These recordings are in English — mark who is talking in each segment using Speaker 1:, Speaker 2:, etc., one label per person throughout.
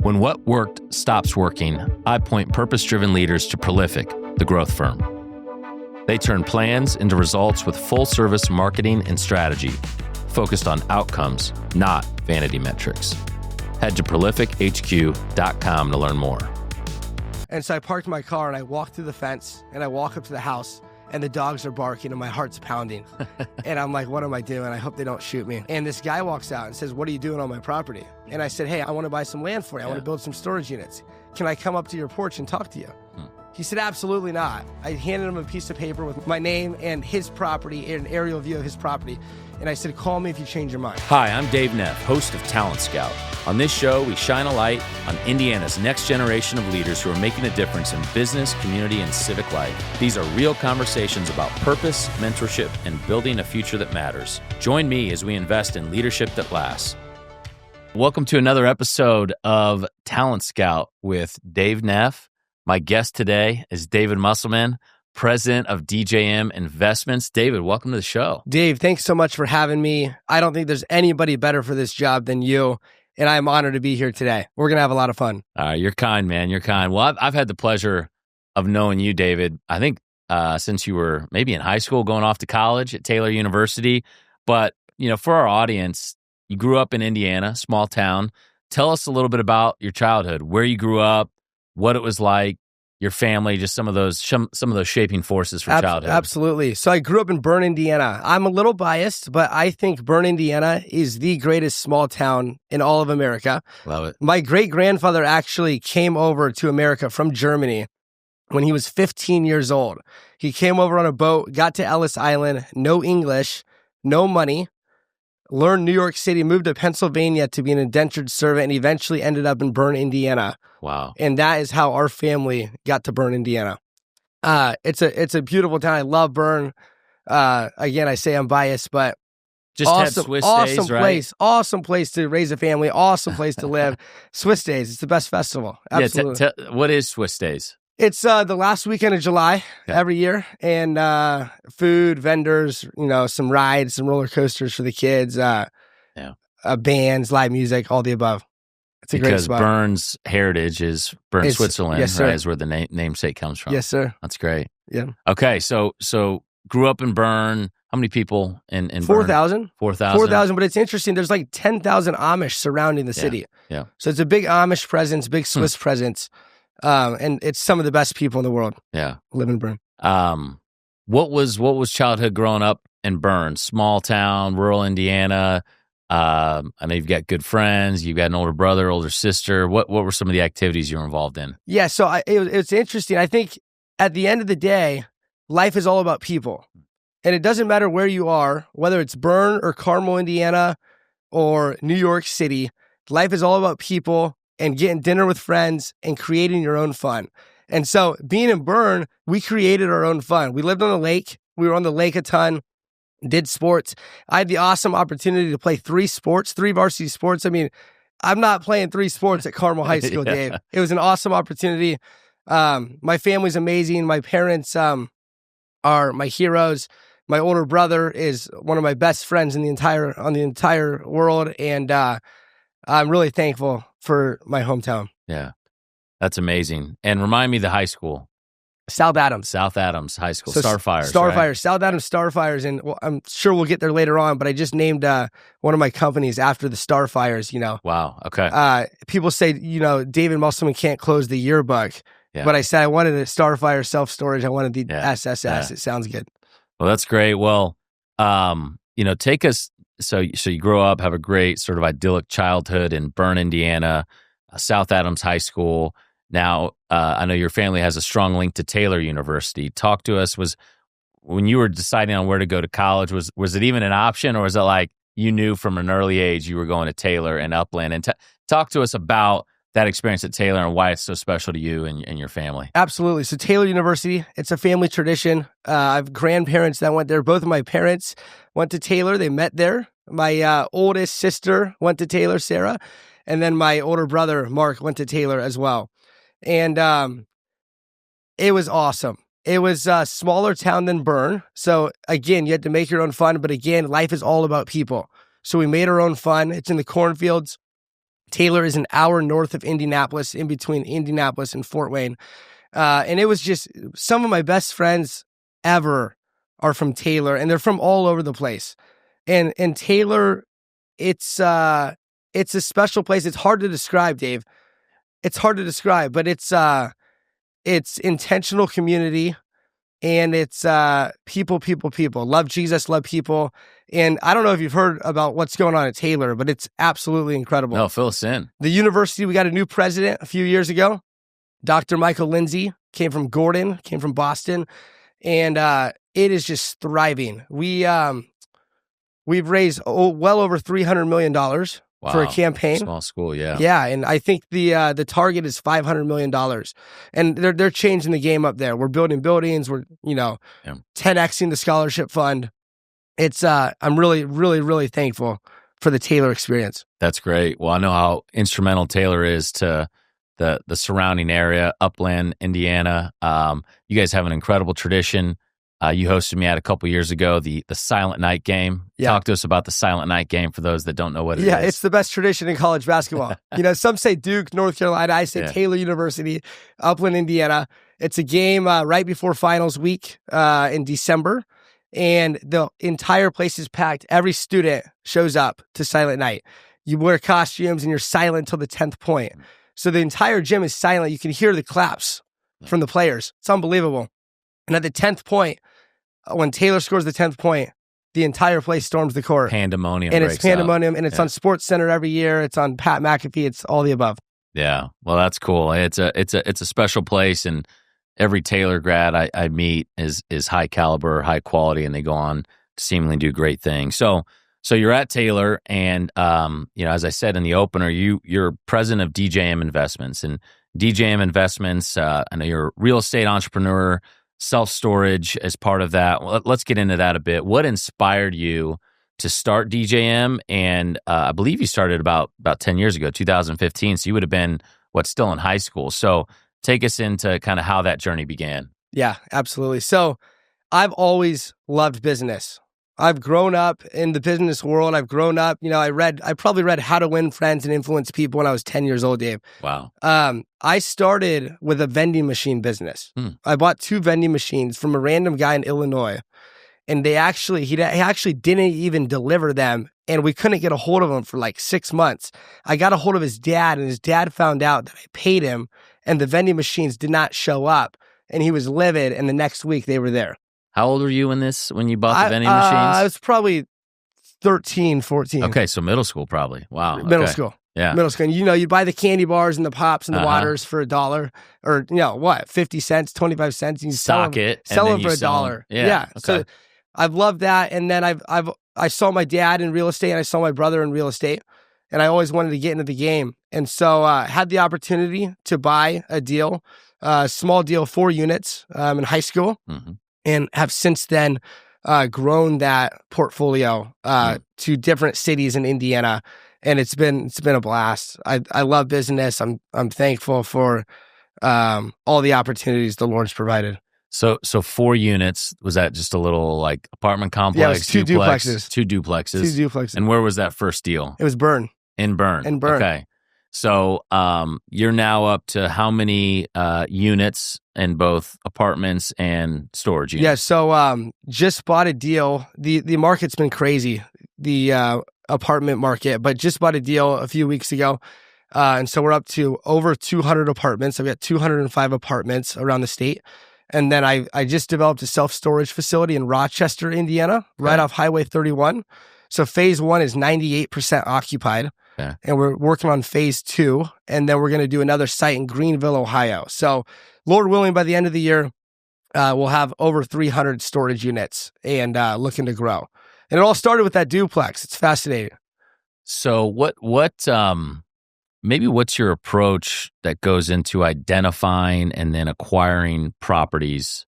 Speaker 1: When what worked stops working, I point purpose-driven leaders to Prolific, the growth firm. They turn plans into results with full-service marketing and strategy, focused on outcomes, not vanity metrics. Head to prolifichq.com to learn more.
Speaker 2: And so I parked my car and I walked through the fence and I walk up to the house and the dogs are barking and my heart's pounding. And I'm like, what am I doing? I hope they don't shoot me. And this guy walks out and says, what are you doing on my property? And I said, hey, I want to buy some land for you. I want to build some storage units. Can I come up to your porch and talk to you? He said, absolutely not. I handed him a piece of paper with my name and his property, an aerial view of his property. And I said, call me if you change your mind.
Speaker 1: Hi, I'm Dave Neff, host of Talent Scout. On this show, we shine a light on Indiana's next generation of leaders who are making a difference in business, community, and civic life. These are real conversations about purpose, mentorship, and building a future that matters. Join me as we invest in leadership that lasts. Welcome to another episode of Talent Scout with Dave Neff. My guest today is David Muselman, President of DJM Investments. David, welcome to the show.
Speaker 2: Dave, thanks so much for having me. I don't think there's anybody better for this job than you, and I'm honored to be here today. We're going to have a lot of fun.
Speaker 1: You're kind, man. You're kind. Well, I've had the pleasure of knowing you, David, I think since you were maybe in high school, going off to college at Taylor University. But, you know, for our audience, you grew up in Indiana, small town. Tell us a little bit about your childhood, where you grew up, what it was like, your family, just some of those shaping forces for childhood.
Speaker 2: Absolutely. So I grew up in Berne, Indiana. I'm a little biased, but I think Berne, Indiana is the greatest small town in all of America.
Speaker 1: Love it.
Speaker 2: My great-grandfather actually came over to America from Germany when he was 15 years old. He came over on a boat, got to Ellis Island, no English, no money, learned New York City, moved to Pennsylvania to be an indentured servant, and eventually ended up in Berne, Indiana.
Speaker 1: Wow.
Speaker 2: And that is how our family got to Berne, Indiana. It's a beautiful town. I love Berne. Again, I say I'm biased, but
Speaker 1: just
Speaker 2: awesome,
Speaker 1: had Swiss
Speaker 2: awesome
Speaker 1: days, right?
Speaker 2: place, awesome place to raise a family, awesome place to live. Swiss days, it's the best festival. Absolutely.
Speaker 1: Yeah, what is Swiss days?
Speaker 2: It's the last weekend of July every year, and food, vendors, some rides, some roller coasters for the kids, bands, live music, all the above. It's a great spot.
Speaker 1: Because Berne's heritage is Berne, Switzerland,
Speaker 2: yes, sir.
Speaker 1: Right? Is where the namesake comes from.
Speaker 2: Yes, sir.
Speaker 1: That's great.
Speaker 2: Yeah.
Speaker 1: Okay, so grew up in Berne. How many people in
Speaker 2: 4,000.
Speaker 1: 4,000.
Speaker 2: 4,000, but it's interesting. There's like 10,000 Amish surrounding the city.
Speaker 1: Yeah.
Speaker 2: So it's a big Amish presence, big Swiss presence. And it's some of the best people in the world.
Speaker 1: Yeah.
Speaker 2: Live in Berne.
Speaker 1: What was childhood growing up in Berne? Small town, rural Indiana. I know you've got good friends. You've got an older brother, older sister. What were some of the activities you were involved in?
Speaker 2: Yeah, so it's interesting. I think at the end of the day, life is all about people. And it doesn't matter where you are, whether it's Berne or Carmel, Indiana, or New York City. Life is all about people and getting dinner with friends and creating your own fun. And so being in Berne, we created our own fun. We lived on a lake. We were on the lake a ton, did sports. I had the awesome opportunity to play 3 varsity sports. I mean, I'm not playing 3 sports at Carmel High School, Dave. It was an awesome opportunity. My family's amazing. My parents are my heroes. My older brother is one of my best friends on the entire world. And I'm really thankful for my hometown.
Speaker 1: Yeah, that's amazing. And remind me the high school.
Speaker 2: South Adams
Speaker 1: High School.
Speaker 2: So
Speaker 1: Starfires.
Speaker 2: Starfires,
Speaker 1: right?
Speaker 2: South Adams Starfires. And I'm sure we'll get there later on, but I just named one of my companies after the Starfires,
Speaker 1: Wow, okay.
Speaker 2: People say, David Muselman can't close the yearbook.
Speaker 1: Yeah.
Speaker 2: But I said I wanted a Starfire self-storage. I wanted the SSS.
Speaker 1: Yeah.
Speaker 2: It sounds good.
Speaker 1: Well, that's great. Well, take us. So you grow up, have a great sort of idyllic childhood in Berne, Indiana, South Adams High School. Now, I know your family has a strong link to Taylor University. Talk to us. When you were deciding on where to go to college, was it even an option, or was it like you knew from an early age you were going to Taylor and Upland? And talk to us about that experience at Taylor and why it's so special to you and your family.
Speaker 2: Absolutely. So Taylor University, it's a family tradition. I have grandparents that went there. Both of my parents went to Taylor. They met there. My oldest sister went to Taylor, Sarah. And then my older brother, Mark, went to Taylor as well. And it was awesome. It was a smaller town than Berne. So again, you had to make your own fun. But again, life is all about people. So we made our own fun. It's in the cornfields. Taylor is an hour north of Indianapolis, in between Indianapolis and Fort Wayne. And it was just some of my best friends ever are from Taylor, and they're from all over the place. And Taylor, it's a special place. It's hard to describe, Dave. It's hard to describe, but it's intentional community, and it's people. Love Jesus, love people. And I don't know if you've heard about what's going on at Taylor, but it's absolutely incredible.
Speaker 1: No, fill us in.
Speaker 2: The university, we got a new president a few years ago. Dr. Michael Lindsay came from Gordon, came from Boston, and it is just thriving. We've raised well over $300 million for a campaign.
Speaker 1: Small school, yeah.
Speaker 2: Yeah, and I think the target is $500 million, and they're changing the game up there. We're building buildings. We're 10xing the scholarship fund. It's I'm really, really, really thankful for the Taylor experience.
Speaker 1: That's great. Well, I know how instrumental Taylor is to the surrounding area, Upland, Indiana. You guys have an incredible tradition. You hosted me at a couple years ago, the Silent Night game.
Speaker 2: Yeah.
Speaker 1: Talk to us about the Silent Night game for those that don't know what it is.
Speaker 2: Yeah, it's the best tradition in college basketball. Some say Duke, North Carolina. I say Taylor University, Upland, Indiana. It's a game right before finals week in December, and the entire place is packed. Every student shows up to Silent Night. You wear costumes, and you're silent till the 10th point. So the entire gym is silent. You can hear the claps from the players. It's unbelievable. And at the 10th point, when Taylor scores the 10th point, the entire place storms the court.
Speaker 1: Pandemonium.
Speaker 2: And it's pandemonium, and it's on Sports Center every year. It's on Pat McAfee. It's all the above.
Speaker 1: Yeah. Well, that's cool. It's a special place, and every Taylor grad I meet is high caliber, high quality, and they go on to seemingly do great things. So you're at Taylor, and as I said in the opener, you're president of DJM Investments, and DJM Investments. I know you're a real estate entrepreneur, self-storage as part of that. Well, let's get into that a bit. What inspired you to start DJM? And I believe you started about 10 years ago, 2015. So you would have been still in high school. So take us into kind of how that journey began.
Speaker 2: Yeah, absolutely. So I've always loved business. I've grown up in the business world. I've grown up, I probably read How to Win Friends and Influence People when I was 10 years old, Dave.
Speaker 1: Wow.
Speaker 2: I started with a vending machine business. I bought 2 vending machines from a random guy in Illinois, and he actually didn't even deliver them, and we couldn't get a hold of him for like 6 months. I got a hold of his dad, and his dad found out that I paid him, and the vending machines did not show up, and he was livid, and the next week they were there.
Speaker 1: How old were you when you bought the vending machines?
Speaker 2: I was probably 13, 14.
Speaker 1: Okay, so middle school probably. Wow.
Speaker 2: Middle school.
Speaker 1: Yeah.
Speaker 2: Middle school. And, you'd buy the candy bars and the pops and the waters for $1 or, 50 cents, 25 cents. And you
Speaker 1: sell them
Speaker 2: for $1. Yeah. Okay. So I've loved that. And then I saw my dad in real estate, and I saw my brother in real estate, and I always wanted to get into the game. And so I had the opportunity to buy a deal, small deal, 4 units in high school. Mm-hmm. And have since then grown that portfolio to different cities in Indiana, and it's been a blast. I love business. I'm thankful for all the opportunities the Lord's provided.
Speaker 1: So 4 units, was that just a little like apartment complex?
Speaker 2: Yeah, it was 2 duplexes.
Speaker 1: 2 duplexes.
Speaker 2: 2 duplexes.
Speaker 1: And where was that first deal?
Speaker 2: It was Berne.
Speaker 1: In Berne. Okay. So you're now up to how many units in both apartments and storage units?
Speaker 2: Yeah, so just bought a deal. The market's been crazy, the apartment market, but just bought a deal a few weeks ago. And so we're up to over 200 apartments. I've got 205 apartments around the state. And then I just developed a self-storage facility in Rochester, Indiana, right off Highway 31. So phase 1 is 98% occupied. Yeah. And we're working on phase 2, and then we're going to do another site in Greenville, Ohio. So, Lord willing, by the end of the year, we'll have over 300 storage units and looking to grow. And it all started with that duplex. It's fascinating.
Speaker 1: So, maybe what's your approach that goes into identifying and then acquiring properties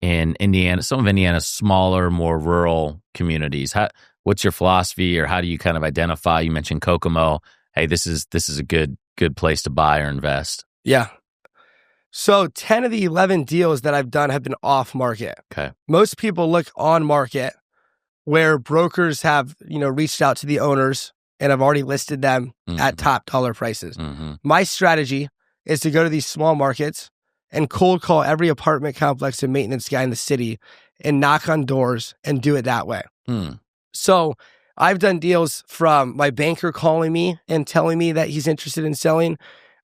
Speaker 1: in Indiana, some of Indiana's smaller, more rural communities? What's your philosophy, or how do you kind of identify? You mentioned Kokomo. Hey, this is a good place to buy or invest.
Speaker 2: Yeah. So 10 of the 11 deals that I've done have been off market.
Speaker 1: Okay.
Speaker 2: Most people look on market, where brokers have reached out to the owners and I've already listed them at top dollar prices. My strategy is to go to these small markets and cold call every apartment complex and maintenance guy in the city and knock on doors and do it that way. So I've done deals from my banker calling me and telling me that he's interested in selling.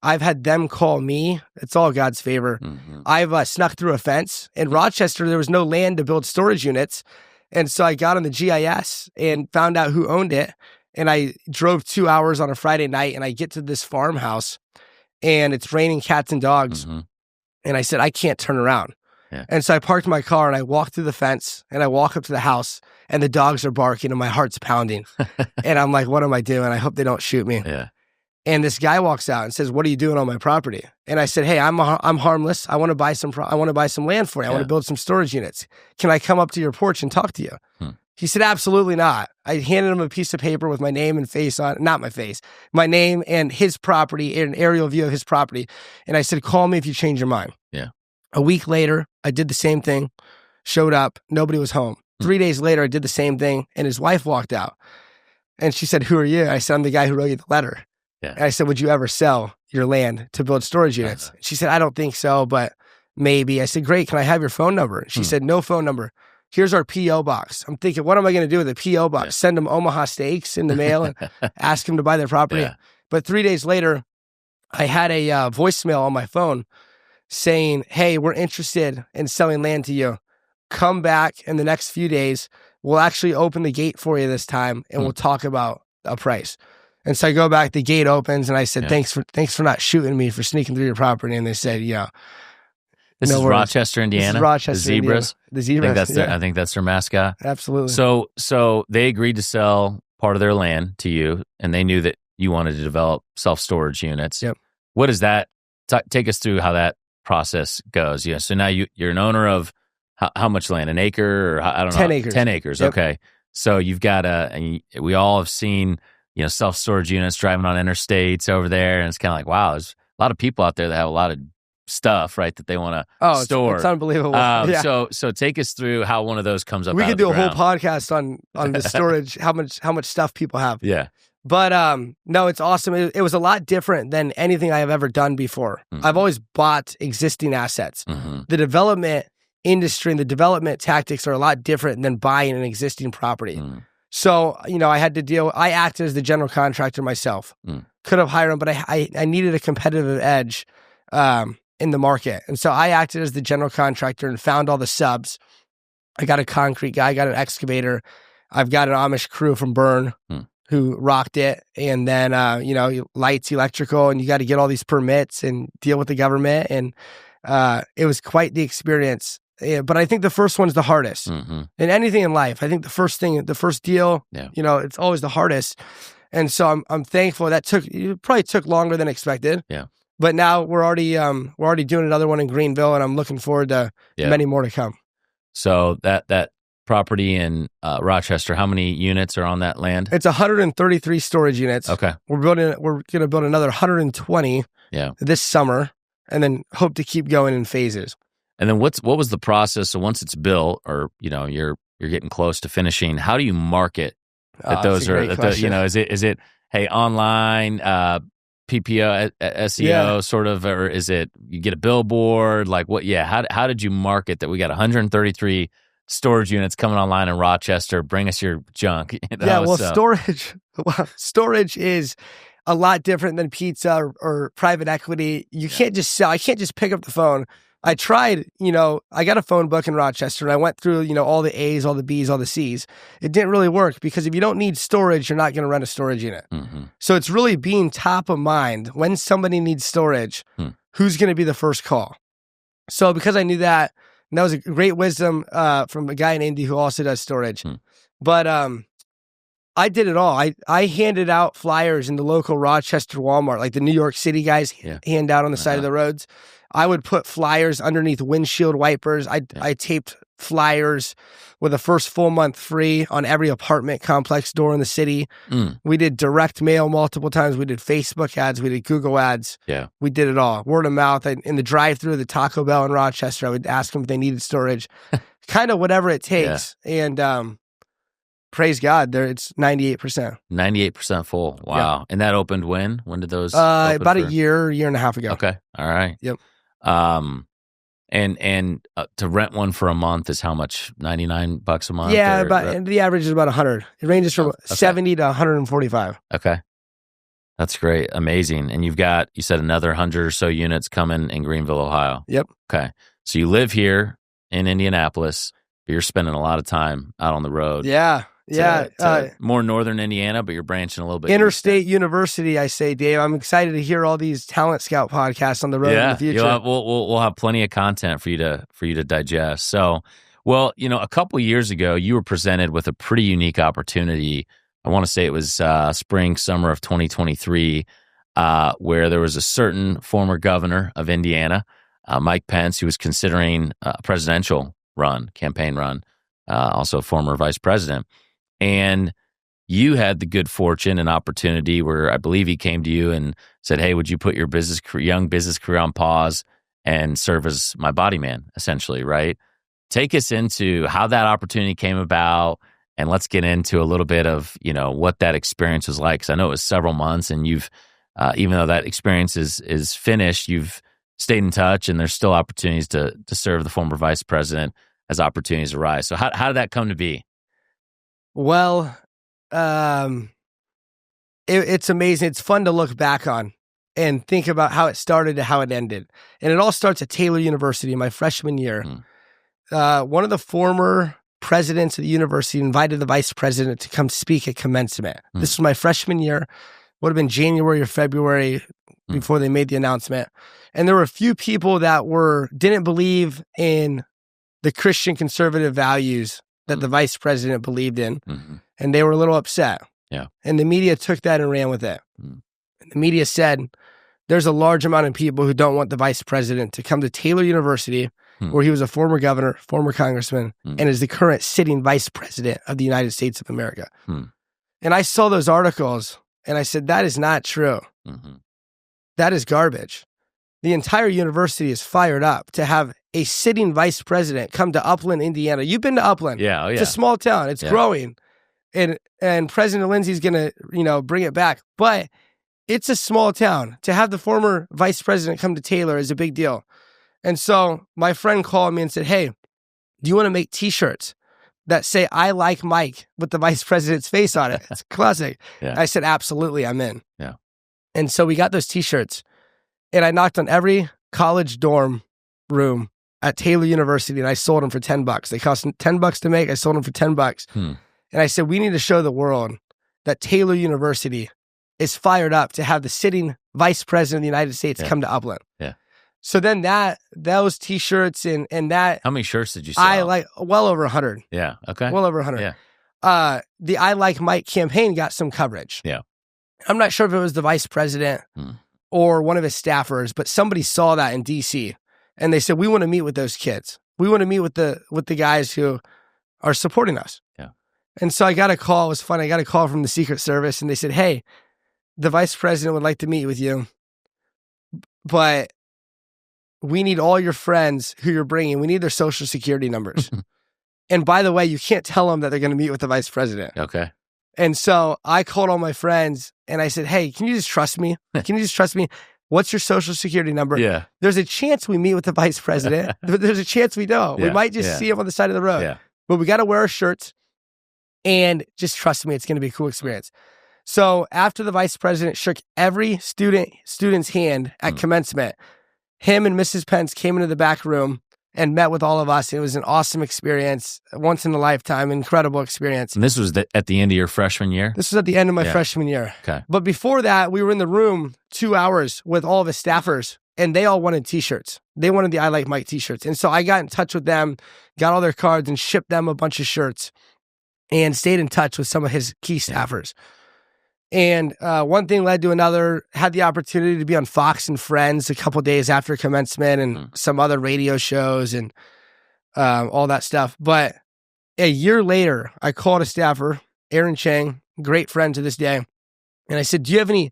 Speaker 2: I've had them call me. It's all God's favor. I've snuck through a fence. In Rochester, there was no land to build storage units. And so I got on the GIS and found out who owned it. And I drove 2 hours on a Friday night and I get to this farmhouse and it's raining cats and dogs. And I said, I can't turn around. And so I parked my car and I walked through the fence and I walk up to the house and the dogs are barking and my heart's pounding. And I'm like, what am I doing? I hope they don't shoot me. And this guy walks out and says, what are you doing on my property? And I said, hey, I'm harmless. I want to buy some land for you. I want to build some storage units. Can I come up to your porch and talk to you? He said, absolutely not. I handed him a piece of paper with my name and face on, not my face, my name and his property, an aerial view of his property. And I said, call me if you change your mind. A week later, I did the same thing, showed up, nobody was home. 3 days later, I did the same thing, and his wife walked out. And she said, who are you? I said, I'm the guy who wrote you the letter. And I said, would you ever sell your land to build storage units? She said, I don't think so, but maybe. I said, great, can I have your phone number? She said, no phone number. Here's our P.O. box. I'm thinking, what am I going to do with the P.O. box? Send them Omaha steaks in the mail and ask them to buy their property? But 3 days later, I had a voicemail on my phone saying, hey, we're interested in selling land to you. Come back in the next few days. We'll actually open the gate for you this time, and we'll talk about a price. And so I go back, the gate opens, and I said, thanks for not shooting me for sneaking through your property. And they said, yeah.
Speaker 1: This is Rochester, Indiana?
Speaker 2: This is Rochester,
Speaker 1: the Zebras?
Speaker 2: Indiana. The Zebras,
Speaker 1: I think that's their mascot.
Speaker 2: Absolutely.
Speaker 1: So they agreed to sell part of their land to you, and they knew that you wanted to develop self-storage units. What is that? Take us through how that process goes. So now you're an owner of how much land? An acre? Or I don't know.
Speaker 2: 10 acres.
Speaker 1: 10 acres. Okay. So you've got and we all have seen, self-storage units driving on interstates over there. And it's kind of like, wow, there's a lot of people out there that have a lot of stuff, right, that they want to store.
Speaker 2: It's unbelievable.
Speaker 1: So take us through how one of those comes up.
Speaker 2: We could do a whole podcast on the storage, how much stuff people have. But no, it's awesome. It was a lot different than anything I have ever done before. I've always bought existing assets. The development industry and the development tactics are a lot different than buying an existing property. So, I had to I acted as the general contractor myself. Could have hired him, but I needed a competitive edge in the market. And so I acted as the general contractor and found all the subs. I got a concrete guy, I got an excavator. I've got an Amish crew from Berne who rocked it. And then, lights, electrical, and you got to get all these permits and deal with the government. And it was quite the experience. But I think the first one's the hardest. In anything in life, I think the first deal, it's always the hardest. And so I'm thankful it probably took longer than expected. But now we're already doing another one in Greenville, and I'm looking forward to many more to come.
Speaker 1: So that property in Rochester, how many units are on that land?
Speaker 2: It's 133 storage units. Okay. We're going to build another 120 this summer, and then hope to keep going in phases.
Speaker 1: And then what was the process? So once it's built, or you're getting close to finishing, how do you market that those are? Is it hey, online, PPO, SEO sort of, or is it you get a billboard? Like what? Yeah, how did you market that we got 133 storage units coming online in Rochester? Bring us your junk.
Speaker 2: Storage is a lot different than pizza or private equity. You can't just sell. I can't just pick up the phone. I tried, I got a phone book in Rochester and I went through, all the A's, all the B's, all the C's. It didn't really work because if you don't need storage, you're not going to rent a storage unit. So it's really being top of mind when somebody needs storage, who's going to be the first call. So because I knew that, and that was a great wisdom from a guy in Indy who also does storage. But I did it all. I handed out flyers in the local Rochester Walmart, like the New York City guys hand out on the side of the roads. I would put flyers underneath windshield wipers. I taped flyers with the first full month free on every apartment complex door in the city. We did direct mail multiple times. We did Facebook ads. We did Google ads. We did it all. Word of mouth. In the drive-through of the Taco Bell in Rochester, I would ask them if they needed storage. Kind of whatever it takes. And praise God, it's 98%.
Speaker 1: 98% full. Wow.
Speaker 2: Yeah.
Speaker 1: And that opened when? When did those open
Speaker 2: about a year and a half ago.
Speaker 1: Okay. All right.
Speaker 2: Yep.
Speaker 1: And to rent one for a month is how much? $99 a month?
Speaker 2: Yeah, and the average is about 100. It ranges from 70 to 145.
Speaker 1: Okay. That's great. Amazing. And you said another 100 or so units coming in Greenville, Ohio.
Speaker 2: Yep.
Speaker 1: Okay. So you live here in Indianapolis, but you're spending a lot of time out on the road.
Speaker 2: Yeah.
Speaker 1: To more northern Indiana, but you're branching a little bit.
Speaker 2: Interstate University, I say, Dave. I'm excited to hear all these Talent Scout podcasts on the road in the future.
Speaker 1: We'll have plenty of content for you to digest. So, well, a couple of years ago, you were presented with a pretty unique opportunity. I want to say it was summer of 2023, where there was a certain former governor of Indiana, Mike Pence, who was considering a presidential campaign run, also former vice president. And you had the good fortune and opportunity where I believe he came to you and said, hey, would you put your young business career on pause and serve as my body man, essentially, right? Take us into how that opportunity came about, and let's get into a little bit of, what that experience was like. Because I know it was several months, and you've, even though that experience is finished, you've stayed in touch, and there's still opportunities to serve the former vice president as opportunities arise. So how did that come to be?
Speaker 2: Well, it's amazing. It's fun to look back on and think about how it started to how it ended. And it all starts at Taylor University my freshman year. One of the former presidents of the university invited the vice president to come speak at commencement. This was my freshman year. Would have been January or February before they made the announcement. And there were a few people that didn't believe in the Christian conservative values that the vice president believed in, and they were a little upset.
Speaker 1: Yeah.
Speaker 2: And the media took that and ran with it. And the media said, there's a large amount of people who don't want the vice president to come to Taylor University, where he was a former governor, former congressman, and is the current sitting vice president of the United States of America. And I saw those articles, and I said, that is not true. That is garbage. The entire university is fired up to have a sitting vice president come to Upland, Indiana. You've been to Upland.
Speaker 1: Yeah.
Speaker 2: It's a small town. It's growing. And President Lindsay's going to, bring it back. But it's a small town. To have the former vice president come to Taylor is a big deal. And so my friend called me and said, hey, do you want to make T-shirts that say, I like Mike with the vice president's face on it? It's classic. I said, absolutely, I'm in.
Speaker 1: Yeah.
Speaker 2: And so we got those T-shirts. And I knocked on every college dorm room at Taylor University, and I sold them for $10. They cost $10 to make. I sold them for $10. And I said, we need to show the world that Taylor University is fired up to have the sitting vice president of the United States come to Upland. Yeah. So then those T-shirts and that.
Speaker 1: How many shirts did you sell?
Speaker 2: I like well over 100.
Speaker 1: Yeah. Okay.
Speaker 2: Well over 100. Yeah. The I Like Mike campaign got some coverage.
Speaker 1: Yeah.
Speaker 2: I'm not sure if it was the vice president or one of his staffers, but somebody saw that in DC and they said, we want to meet with those kids. We want to meet with the guys who are supporting us.
Speaker 1: Yeah.
Speaker 2: And so I got a call. It was fun. I got a call from the Secret Service and they said, hey, the vice president would like to meet with you, but we need all your friends who you're bringing. We need their social security numbers. And by the way, you can't tell them that they're going to meet with the vice president.
Speaker 1: Okay.
Speaker 2: And so I called all my friends and I said, hey, can you just trust me? Can you just trust me? What's your social security number?
Speaker 1: Yeah.
Speaker 2: There's a chance we meet with the vice president. There's a chance we don't. We might just see him on the side of the road. Yeah. But we got to wear our shirts and just trust me. It's going to be a cool experience. So after the vice president shook every student's hand at commencement, him and Mrs. Pence came into the back room and met with all of us. It was an awesome experience, once in a lifetime, incredible experience.
Speaker 1: And this was at the end of your freshman year?
Speaker 2: This was at the end of my freshman year.
Speaker 1: Okay.
Speaker 2: But before that, we were in the room 2 hours with all of his staffers, and they all wanted T-shirts. They wanted the I Like Mike T-shirts. And so I got in touch with them, got all their cards, and shipped them a bunch of shirts, and stayed in touch with some of his key staffers. And one thing led to another. Had the opportunity to be on Fox and Friends a couple days after commencement and some other radio shows and all that stuff. But a year later, I called a staffer, Aaron Chang, great friend to this day. And I said, do you have any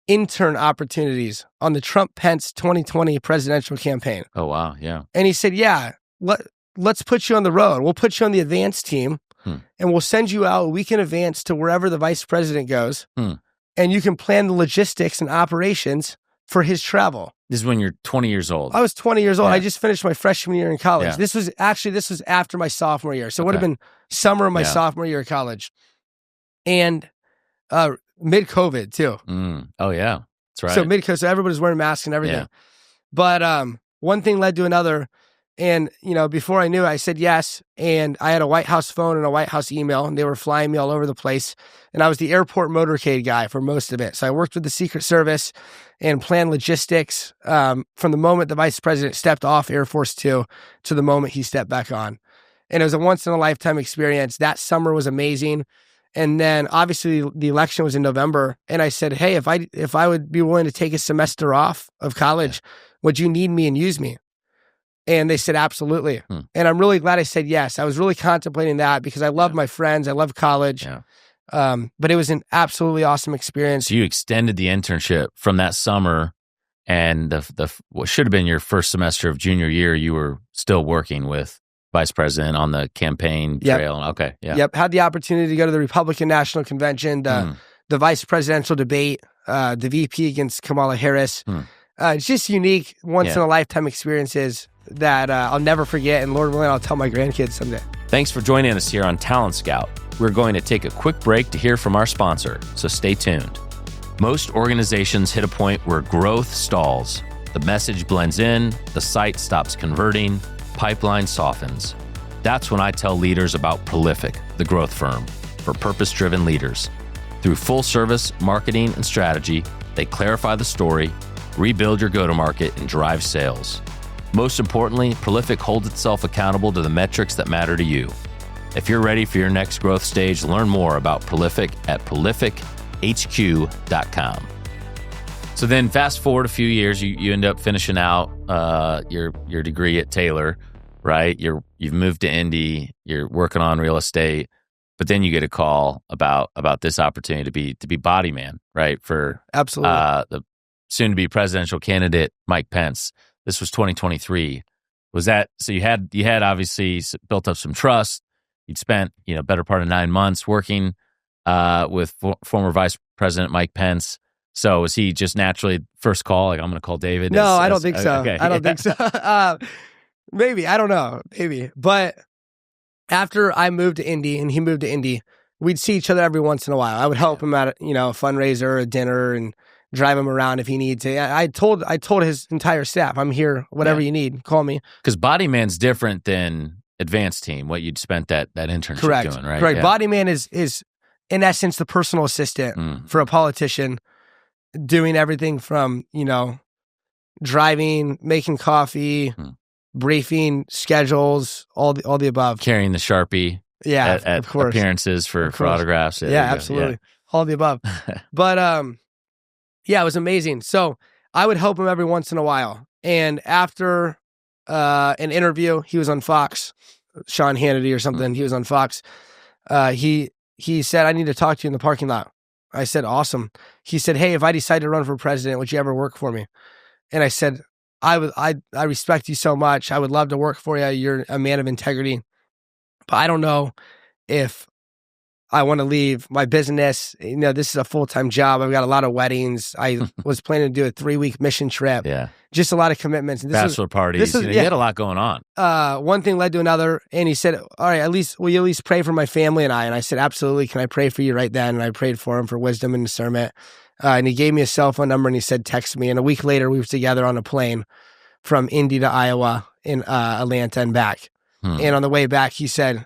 Speaker 2: intern opportunities on the Trump-Pence 2020 presidential campaign?
Speaker 1: Oh, wow. Yeah.
Speaker 2: And he said, yeah, let's put you on the road. We'll put you on the advanced team. and we'll send you out a week in advance to wherever the vice president goes, and you can plan the logistics and operations for his travel.
Speaker 1: This is when you're 20 years old.
Speaker 2: I was 20 years old.
Speaker 1: Yeah.
Speaker 2: I just finished my freshman year in college.
Speaker 1: Yeah.
Speaker 2: This was after my sophomore year. So it would have been summer of my sophomore year of college. And mid-COVID too.
Speaker 1: Oh, yeah. That's right.
Speaker 2: So mid-COVID, so everybody's wearing masks and everything.
Speaker 1: Yeah.
Speaker 2: But one thing led to another. And, before I knew it, I said yes. And I had a White House phone and a White House email, and they were flying me all over the place. And I was the airport motorcade guy for most of it. So I worked with the Secret Service and planned logistics from the moment the vice president stepped off Air Force Two to the moment he stepped back on. And it was a once-in-a-lifetime experience. That summer was amazing. And then obviously the election was in November. And I said, hey, if I would be willing to take a semester off of college, would you need me and use me? And they said, absolutely. And I'm really glad I said yes. I was really contemplating that because I love my friends. I love college.
Speaker 1: Yeah.
Speaker 2: But it was an absolutely awesome experience.
Speaker 1: So you extended the internship from that summer, and what should have been your first semester of junior year, you were still working with Vice President on the campaign trail. Okay. Yeah.
Speaker 2: Yep. Had the opportunity to go to the Republican National Convention, the vice presidential debate, the VP against Kamala Harris. It's just unique, once-in-a-lifetime experiences that I'll never forget, and Lord willing, I'll tell my grandkids someday.
Speaker 1: Thanks for joining us here on Talent Scout. We're going to take a quick break to hear from our sponsor, so stay tuned. Most organizations hit a point where growth stalls. The message blends in, the site stops converting, pipeline softens. That's when I tell leaders about Prolific, the growth firm, for purpose-driven leaders. Through full-service marketing and strategy, they clarify the story, rebuild your go-to-market, and drive sales. Most importantly, Prolific holds itself accountable to the metrics that matter to you. If you're ready for your next growth stage, learn more about Prolific at prolifichq.com. So then fast forward a few years, you end up finishing out your degree at Taylor, right? You've moved to Indy, you're working on real estate, but then you get a call about this opportunity to be body man, right? For
Speaker 2: Absolutely.
Speaker 1: The soon-to-be presidential candidate, Mike Pence. This was 2023. Was that, so you had obviously built up some trust. You'd spent, better part of 9 months working with former Vice President Mike Pence. So was he just naturally first call, like, I'm going to call David?
Speaker 2: No, I don't think so.
Speaker 1: Okay.
Speaker 2: I don't think so. Maybe, I don't know, maybe. But after I moved to Indy and he moved to Indy, we'd see each other every once in a while. I would help him at a fundraiser, a dinner, and drive him around if he needs to. I told his entire staff, I'm here, whatever you need, call me.
Speaker 1: Because Body Man's different than Advanced Team, what you'd spent that internship doing, right?
Speaker 2: Correct.
Speaker 1: Yeah.
Speaker 2: Body Man is in essence the personal assistant for a politician, doing everything from, driving, making coffee, briefing, schedules, all the above.
Speaker 1: Carrying the Sharpie at
Speaker 2: of course.
Speaker 1: Appearances for autographs.
Speaker 2: Yeah, absolutely. All the above. But yeah, it was amazing. So I would help him every once in a while. And after an interview, he was on Fox, Sean Hannity or something. He was on Fox. He said, I need to talk to you in the parking lot. I said, awesome. He said, hey, if I decide to run for president, would you ever work for me? And I said, I respect you so much. I would love to work for you. You're a man of integrity. But I don't know if I want to leave my business. This is a full-time job. I've got a lot of weddings. I was planning to do a 3-week mission trip.
Speaker 1: Yeah.
Speaker 2: Just a lot of commitments. And
Speaker 1: bachelor parties. You had a lot going on.
Speaker 2: One thing led to another. And he said, all right, will you at least pray for my family and I? And I said, absolutely. Can I pray for you right then? And I prayed for him for wisdom and discernment. And he gave me a cell phone number and he said, text me. And a week later, we were together on a plane from Indy to Iowa in Atlanta and back. And on the way back, he said,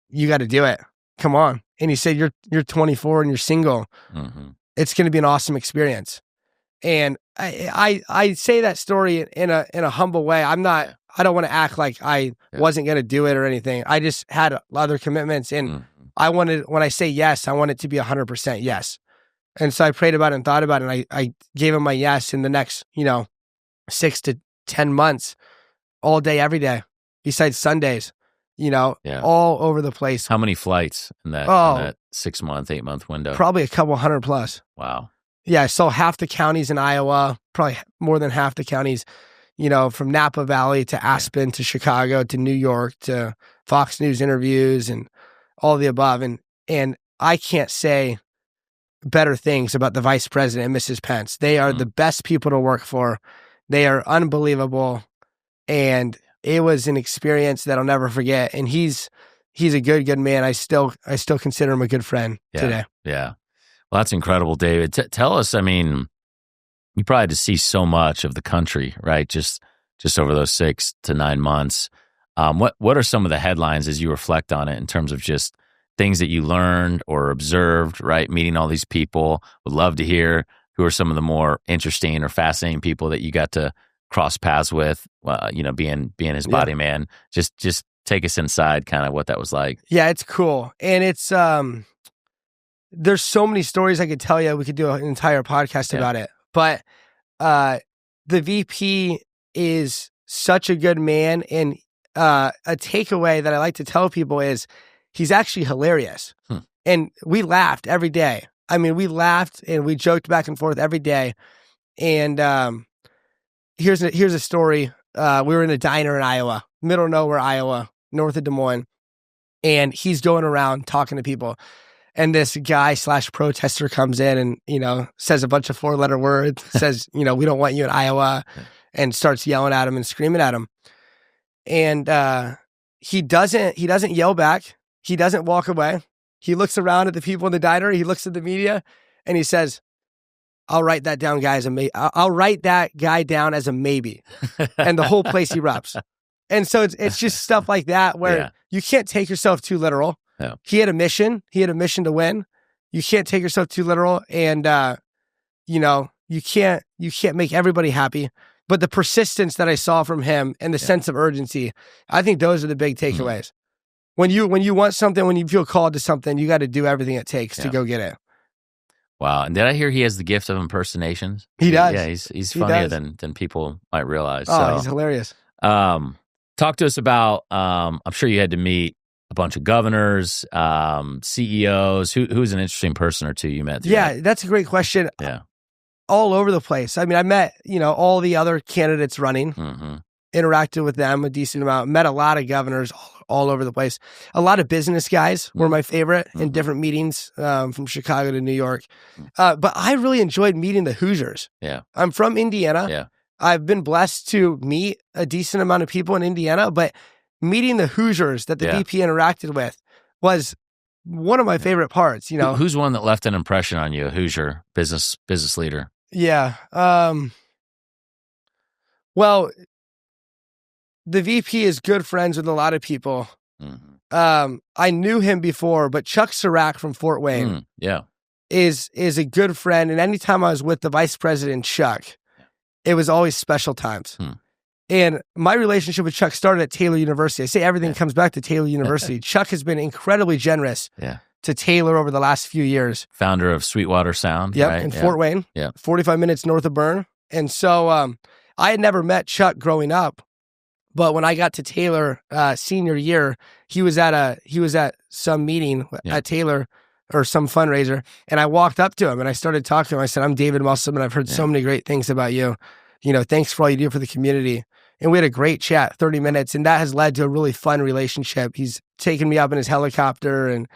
Speaker 2: you got to do it. Come on. And he said, you're 24 and you're single. It's going to be an awesome experience. And I say that story in a humble way. I don't want to act like I wasn't going to do it or anything. I just had other commitments. And when I say yes, I want it to be 100% yes. And so I prayed about it and thought about it. And I gave him my yes in the next, 6 to 10 months, all day, every day, besides Sundays. All over the place.
Speaker 1: How many flights in that 6-month, 8-month window?
Speaker 2: Probably a couple hundred plus.
Speaker 1: Wow.
Speaker 2: Yeah, I saw half the counties in Iowa, probably more than half the counties, from Napa Valley to Aspen to Chicago to New York to Fox News interviews and all the above. And I can't say better things about the Vice President and Mrs. Pence. They are the best people to work for. They are unbelievable. And it was an experience that I'll never forget. And he's a good man. I still consider him a good friend today.
Speaker 1: Yeah. Well, that's incredible, David. Tell us, I mean, you probably had to see so much of the country, right? Just over those 6 to 9 months. What are some of the headlines as you reflect on it in terms of just things that you learned or observed, right? Meeting all these people. Would love to hear who are some of the more interesting or fascinating people that you got to cross paths with, being his body man. Just take us inside kind of what that was like.
Speaker 2: Yeah, it's cool. And it's, there's so many stories I could tell you. We could do an entire podcast about it. But the VP is such a good man. And a takeaway that I like to tell people is he's actually hilarious. And we laughed every day. I mean, we laughed and we joked back and forth every day. And here's a story. We were in a diner in Iowa, middle of nowhere, Iowa, north of Des Moines. And he's going around talking to people. And this guy / protester comes in and, says a bunch of 4-letter words, says, we don't want you in Iowa, and starts yelling at him and screaming at him. And he doesn't yell back. He doesn't walk away. He looks around at the people in the diner. He looks at the media and he says, I'll write that down, guy, I'll write that guy down as a maybe. And the whole place erupts. And so it's just stuff like that where you can't take yourself too literal. Yeah. He had a mission to win. You can't take yourself too literal, and you can't make everybody happy. But the persistence that I saw from him and the sense of urgency, I think those are the big takeaways. When you want something, when you feel called to something, you got to do everything it takes to go get it.
Speaker 1: Wow. And did I hear he has the gift of impersonations?
Speaker 2: He does.
Speaker 1: Yeah, he's funnier than people might realize.
Speaker 2: Oh, he's hilarious.
Speaker 1: Talk to us about, I'm sure you had to meet a bunch of governors, CEOs. Who's an interesting person or two you met?
Speaker 2: Yeah, that's a great question.
Speaker 1: Yeah.
Speaker 2: All over the place. I mean, I met, all the other candidates running, interacted with them a decent amount, met a lot of governors all over the place. A lot of business guys were my favorite in different meetings from Chicago to New York. But I really enjoyed meeting the Hoosiers.
Speaker 1: Yeah.
Speaker 2: I'm from Indiana.
Speaker 1: Yeah.
Speaker 2: I've been blessed to meet a decent amount of people in Indiana, but meeting the Hoosiers that the VP interacted with was one of my favorite parts.
Speaker 1: Who's one that left an impression on you? A Hoosier business leader.
Speaker 2: Yeah. Well, the VP is good friends with a lot of people. I knew him before, but Chuck Sirac from Fort Wayne is a good friend. And anytime I was with the Vice President, Chuck, it was always special times. And my relationship with Chuck started at Taylor University. I say everything comes back to Taylor University. Chuck has been incredibly generous to Taylor over the last few years.
Speaker 1: Founder of Sweetwater Sound.
Speaker 2: Yep, in Fort Wayne. 45 minutes north of Berne. And so I had never met Chuck growing up. But when I got to Taylor senior year, he was at some meeting at Taylor or some fundraiser. And I walked up to him and I started talking to him. I said, I'm David Muselman. I've heard so many great things about you. Thanks for all you do for the community. And we had a great chat, 30 minutes. And that has led to a really fun relationship. He's taken me up in his helicopter. And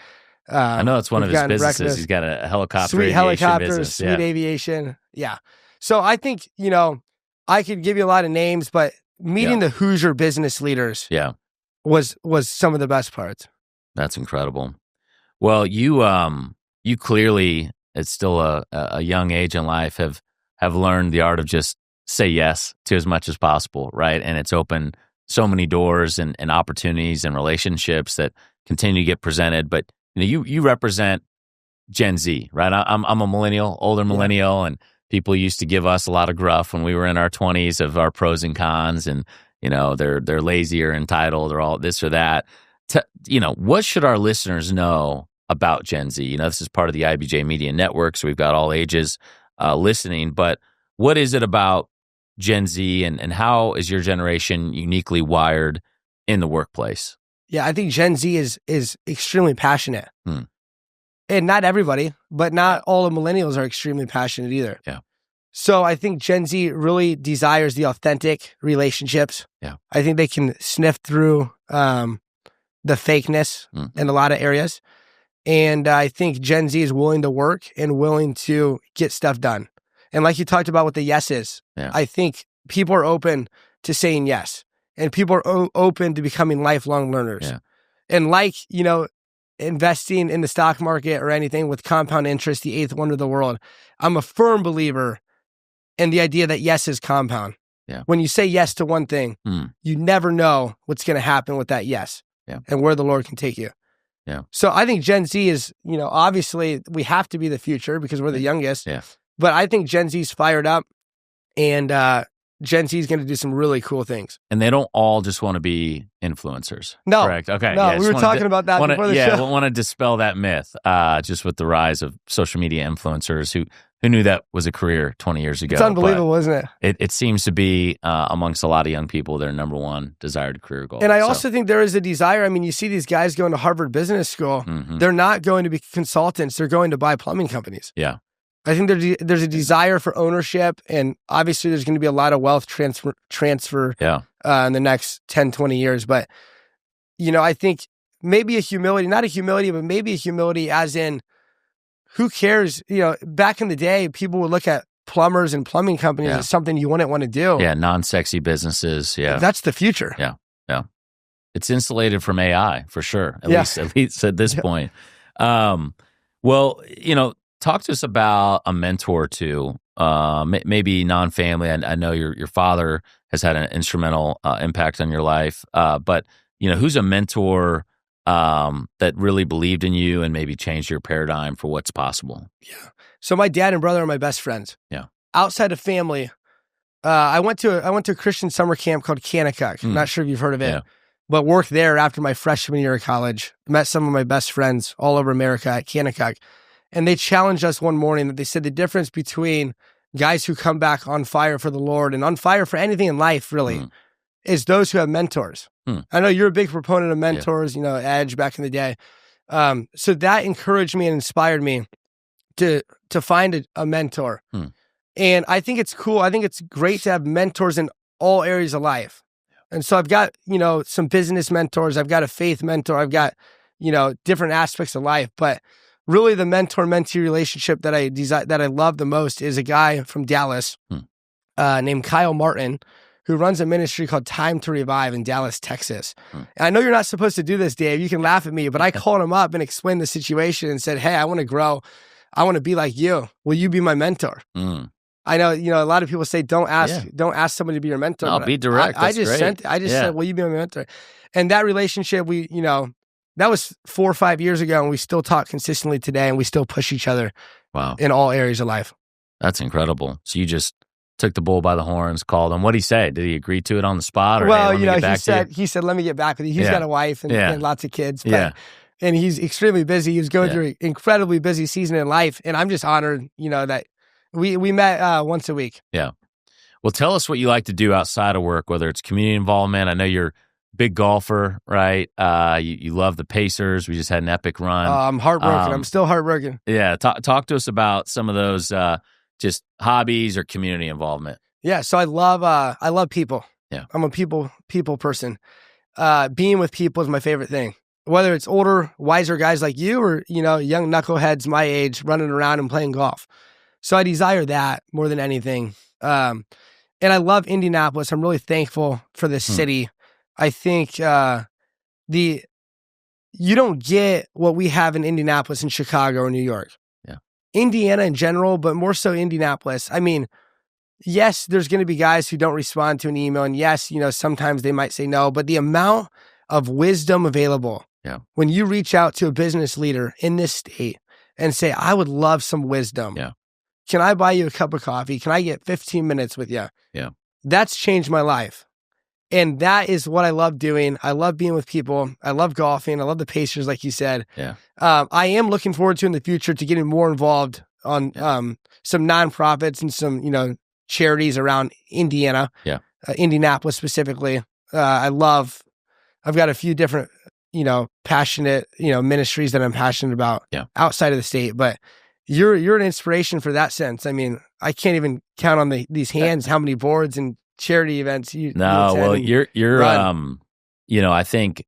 Speaker 1: I know it's one of his businesses. He's got a helicopter business.
Speaker 2: Sweet aviation. Yeah. So I think, I could give you a lot of names, but meeting the Hoosier business leaders was some of the best parts.
Speaker 1: That's incredible. Well, you clearly, at still a young age in life, have learned the art of just say yes to as much as possible, right? And it's opened so many doors and opportunities and relationships that continue to get presented. But you represent Gen Z, right? I'm a millennial, older millennial, and people used to give us a lot of gruff when we were in our 20s of our pros and cons, and they're lazy or entitled or all this or that. What should our listeners know about Gen Z? This is part of the IBJ Media Network, so we've got all ages listening. But what is it about Gen Z, and how is your generation uniquely wired in the workplace?
Speaker 2: Yeah, I think Gen Z is extremely passionate. And not everybody, but not all the millennials are extremely passionate either.
Speaker 1: Yeah.
Speaker 2: So I think Gen Z really desires the authentic relationships.
Speaker 1: Yeah.
Speaker 2: I think they can sniff through the the fakeness in a lot of areas. And I think Gen Z is willing to work and willing to get stuff done. And like you talked about with the yeses, I think people are open to saying yes. And people are open to becoming lifelong learners. Yeah. And like, investing in the stock market or anything with compound interest, the eighth wonder of the world, I'm a firm believer in the idea that yes is compound. Yeah. When you say yes to one thing, you never know what's going to happen with that yes and where the Lord can take you. Yeah. So I think Gen Z is, obviously we have to be the future because we're the youngest. Yeah. But I think Gen Z's fired up, and Gen Z is going to do some really cool things.
Speaker 1: And they don't all just want to be influencers.
Speaker 2: No.
Speaker 1: Correct. Okay.
Speaker 2: No, we were talking about that before the show.
Speaker 1: Yeah, want to dispel that myth just with the rise of social media influencers who knew that was a career 20 years ago.
Speaker 2: It's unbelievable, isn't it?
Speaker 1: It seems to be amongst a lot of young people their number one desired career goal.
Speaker 2: And I also think there is a desire. I mean, you see these guys going to Harvard Business School. They're not going to be consultants. They're going to buy plumbing companies. Yeah. I think there's a desire for ownership, and obviously there's going to be a lot of wealth transfer in the next 10, 20 years. But, I think maybe a humility, not a humility, but maybe a humility as in, who cares? Back in the day, people would look at plumbers and plumbing companies as something you wouldn't want to do.
Speaker 1: Yeah, non-sexy businesses. Yeah.
Speaker 2: That's the future.
Speaker 1: Yeah, yeah. It's insulated from AI, for sure, at least at this point. Well, talk to us about a mentor too, maybe non-family. I know your father has had an instrumental impact on your life, but who's a mentor that really believed in you and maybe changed your paradigm for what's possible?
Speaker 2: Yeah. So my dad and brother are my best friends. Yeah. Outside of family, I went to a Christian summer camp called Kanakuk. I'm not sure if you've heard of it, but worked there after my freshman year of college. Met some of my best friends all over America at Kanakuk. And they challenged us one morning that they said the difference between guys who come back on fire for the Lord and on fire for anything in life, really, is those who have mentors. I know you're a big proponent of mentors, Edge back in the day. So that encouraged me and inspired me to find a mentor. And I think it's cool. I think it's great to have mentors in all areas of life. And so I've got, some business mentors. I've got a faith mentor. I've got, different aspects of life. But really the mentor-mentee relationship that I love the most is a guy from Dallas named Kyle Martin, who runs a ministry called Time to Revive in Dallas, Texas. And I know you're not supposed to do this, Dave. You can laugh at me, but I called him up and explained the situation and said, hey, I want to grow. I want to be like you. Will you be my mentor? I know, a lot of people say, don't ask somebody to be your mentor.
Speaker 1: I'll be direct.
Speaker 2: I just said, will you be my mentor? And that relationship, that was 4 or 5 years ago, and we still talk consistently today, and we still push each other in all areas of life.
Speaker 1: That's incredible. So you just took the bull by the horns, called him. What did he say? Did he agree to it on the spot? Or,
Speaker 2: well, he said, let me get back with you. He's got a wife and lots of kids. But, and he's extremely busy. He was going through an incredibly busy season in life, and I'm just honored, that we met once a week.
Speaker 1: Yeah. Well, tell us what you like to do outside of work, whether it's community involvement. I know you're big golfer, right? You love the Pacers. We just had an epic run.
Speaker 2: I'm heartbroken. I'm still heartbroken.
Speaker 1: Yeah. Talk to us about some of those just hobbies or community involvement.
Speaker 2: Yeah. So I love people. Yeah. I'm a people person. Being with people is my favorite thing. Whether it's older, wiser guys like you or, young knuckleheads my age running around and playing golf. So I desire that more than anything. And I love Indianapolis. I'm really thankful for this city. I think you don't get what we have in Indianapolis and Chicago or New York. Yeah. Indiana in general, but more so Indianapolis. I mean, yes, there's going to be guys who don't respond to an email. And yes, sometimes they might say no, but the amount of wisdom available when you reach out to a business leader in this state and say, I would love some wisdom. Yeah. Can I buy you a cup of coffee? Can I get 15 minutes with you? Yeah. That's changed my life. And that is what I love doing. I love being with people. I love golfing. I love the Pacers, like you said. Yeah. I am looking forward to in the future to getting more involved on some nonprofits and some, charities around Indiana. Yeah. Indianapolis specifically. I've got a few different, passionate, ministries that I'm passionate about outside of the state. But you're an inspiration for that sense. I mean, I can't even count on these hands how many boards and charity events you
Speaker 1: you're I think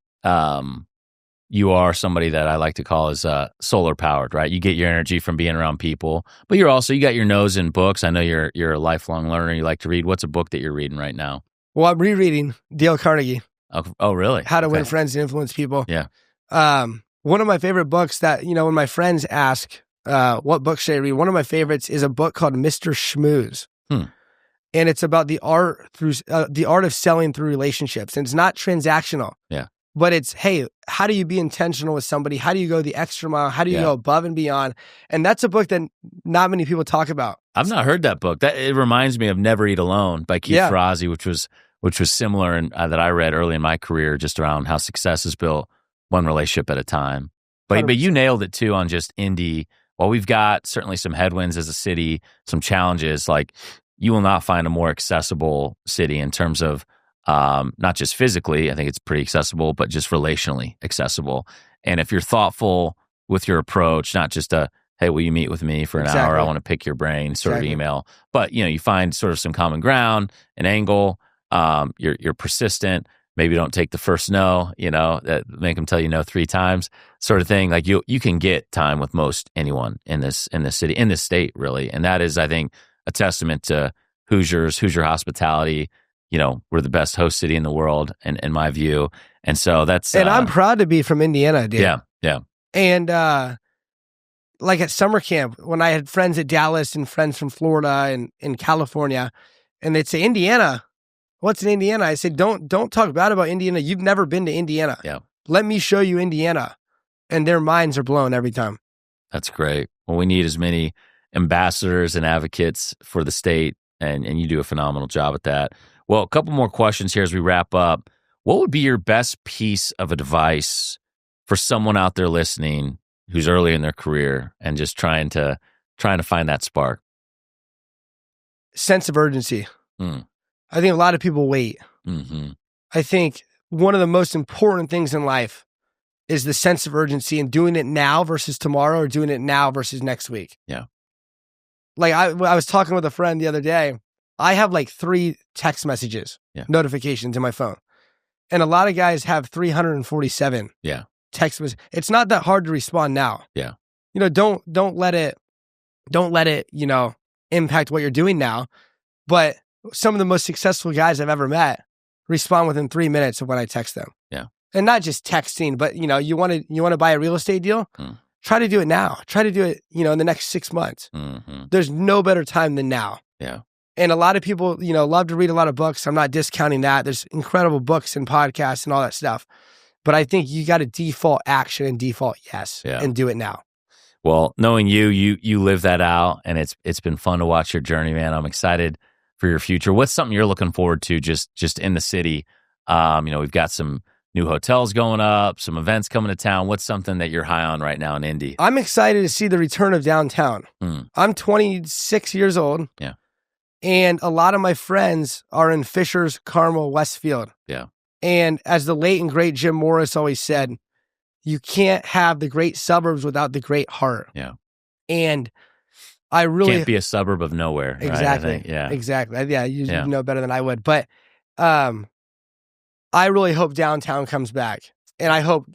Speaker 1: you are somebody that I like to call as solar powered, right? You get your energy from being around people, but you got your nose in books. I know you're a lifelong learner. You like to read. What's a book that you're reading right now?
Speaker 2: Well, I'm rereading Dale Carnegie.
Speaker 1: Oh, really?
Speaker 2: How to Win Friends and Influence People.
Speaker 1: Yeah.
Speaker 2: One of my favorite books that, when my friends ask, what book should I read? One of my favorites is a book called Mr. Schmooze. And it's about the art of selling through relationships. And it's not transactional.
Speaker 1: Yeah.
Speaker 2: But it's, hey, how do you be intentional with somebody? How do you go the extra mile? How do you go above and beyond? And that's a book that not many people talk about.
Speaker 1: I've not heard that book. It reminds me of Never Eat Alone by Keith Ferrazzi, which was similar and that I read early in my career, just around how success is built one relationship at a time. But you nailed it too on just Indy. While we've got certainly some headwinds as a city, some challenges, like you will not find a more accessible city in terms of not just physically, I think it's pretty accessible, but just relationally accessible. And if you're thoughtful with your approach, not just hey, will you meet with me for an hour? I want to pick your brain sort of email. But, you find sort of some common ground, an angle, you're persistent, maybe don't take the first no, that make them tell you no 3 times sort of thing. Like you can get time with most anyone in this city, in this state, really. And that is, I think, a testament to Hoosier hospitality. We're the best host city in the world, in my view. And so that's...
Speaker 2: And I'm proud to be from Indiana, dude.
Speaker 1: Yeah.
Speaker 2: And like at summer camp, when I had friends at Dallas and friends from Florida and in California, and they'd say, Indiana, what's in Indiana? I said, don't talk bad about Indiana. You've never been to Indiana.
Speaker 1: Yeah.
Speaker 2: Let me show you Indiana. And their minds are blown every time.
Speaker 1: That's great. Well, we need as many ambassadors and advocates for the state, and you do a phenomenal job at that. Well, a couple more questions here as we wrap up. What would be your best piece of advice for someone out there listening who's early in their career and just trying to find that spark?
Speaker 2: Sense of urgency. I think a lot of people wait.
Speaker 1: Mm-hmm.
Speaker 2: I think one of the most important things in life is the sense of urgency and doing it now versus tomorrow, or doing it now versus next week.
Speaker 1: Yeah.
Speaker 2: Like I was talking with a friend the other day. I have like 3 text messages, notifications in my phone. And a lot of guys have 347 text messages. It's not that hard to respond now.
Speaker 1: Yeah.
Speaker 2: Don't let it, impact what you're doing now. But some of the most successful guys I've ever met respond within 3 minutes of when I text them.
Speaker 1: Yeah.
Speaker 2: And not just texting, but you want to buy a real estate deal? Try to do it now. Try to do it, in the next 6 months.
Speaker 1: Mm-hmm.
Speaker 2: There's no better time than now.
Speaker 1: Yeah.
Speaker 2: And a lot of people, love to read a lot of books. I'm not discounting that. There's incredible books and podcasts and all that stuff. But I think you got to default action and default yes and do it now.
Speaker 1: Well, knowing you live that out, and it's been fun to watch your journey, man. I'm excited for your future. What's something you're looking forward to just in the city? We've got some new hotels going up, some events coming to town. What's something that you're high on right now in Indy?
Speaker 2: I'm excited to see the return of downtown. I'm 26 years old.
Speaker 1: Yeah.
Speaker 2: And a lot of my friends are in Fishers, Carmel, Westfield.
Speaker 1: Yeah.
Speaker 2: And as the late and great Jim Morris always said, you can't have the great suburbs without the great heart.
Speaker 1: Yeah.
Speaker 2: And I really...
Speaker 1: Can't be a suburb of nowhere.
Speaker 2: Exactly.
Speaker 1: Right? Yeah.
Speaker 2: Exactly. Yeah. You know better than I would. But I really hope downtown comes back. And I hope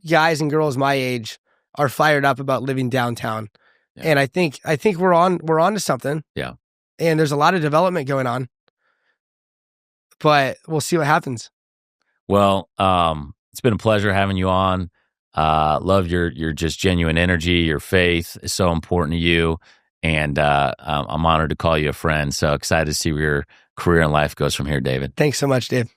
Speaker 2: guys and girls my age are fired up about living downtown. Yeah. And I think we're on to something.
Speaker 1: Yeah.
Speaker 2: And there's a lot of development going on, but we'll see what happens.
Speaker 1: Well, it's been a pleasure having you on. Love your just genuine energy. Your faith is so important to you, and I'm honored to call you a friend. So excited to see where your career and life goes from here, David.
Speaker 2: Thanks so much, Dave.